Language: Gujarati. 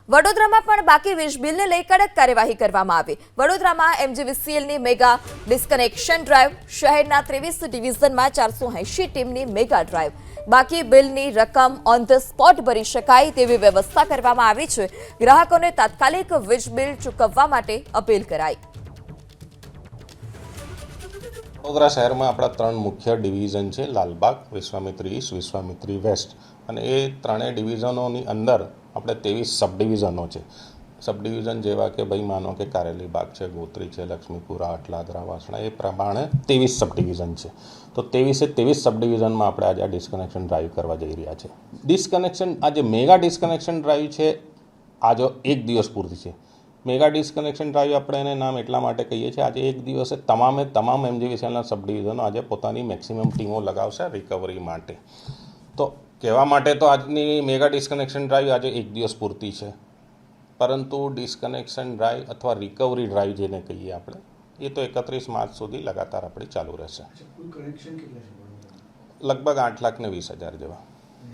વડોદરામાં પણ બાકી વીજ બિલને લઈ કડક કાર્યવાહી કરવામાં આવી। વડોદરામાં MGVCLની મેગા ડિસ્કનેક્શન ડ્રાઈવ, શહેરના 23 ડિવિઝનમાં 480 ટીમની મેગા ડ્રાઈવ। બાકી બિલની રકમ ઓન ધ સ્પોટ ભરી શકાય તેવી વ્યવસ્થા કરવામાં આવી છે। ગ્રાહકોને તાત્કાલિક વીજ બિલ ચૂકવવા માટે અપીલ કરાઈ। વડોદરા શહેરમાં આપણા 3 મુખ્ય ડિવિઝન છે, લાલબાગ, વિશ્વામિત્રી ઈસ્ટ, વિશ્વામિત્રી વેસ્ટ, અને એ ત્રણેય ડિવિઝનોની અંદર આપણે 23 સબ ડિવિઝનો છે। સબ ડિવિઝન જેવા કે ભાઈ માનો કે કારેલી બાગ છે, ગોત્રી છે, લક્ષ્મીપુરા, અટલાદરા, વાસણા, એ પ્રમાણે 23 સબ ડિવિઝન છે। તો 23 સબ ડિવિઝનમાં આપણે આજે આ ડિસ્કનેક્શન ડ્રાઈવ કરવા જઈ રહ્યા છે। ડિસ્કનેક્શન આજે મેગા ડિસ્કનેક્શન ડ્રાઈવ છે, આજે 1 દિવસ પૂરતી છે। મેગા ડિસ્કનેક્શન ડ્રાઈવ આપણે એને નામ એટલા માટે કહીએ છીએ, આજે 1 દિવસે તમામ MGVCLના સબ ડિવિઝનો આજે પોતાની મેક્સિમમ ટીમો લગાવશે રિકવરી માટે। તો કહેવા માટે તો આજની મેગા ડિસ્કનેક્શન ડ્રાઈવ આજે 1 દિવસ પૂરતી છે, પરંતુ ડિસ્કનેક્શન ડ્રાઈવ અથવા રિકવરી ડ્રાઈવ જેને કહીએ આપણે, એ તો 31 માર્ચ સુધી લગાતાર આપણી ચાલુ રહેશે। લગભગ 8,20,000 જેવા।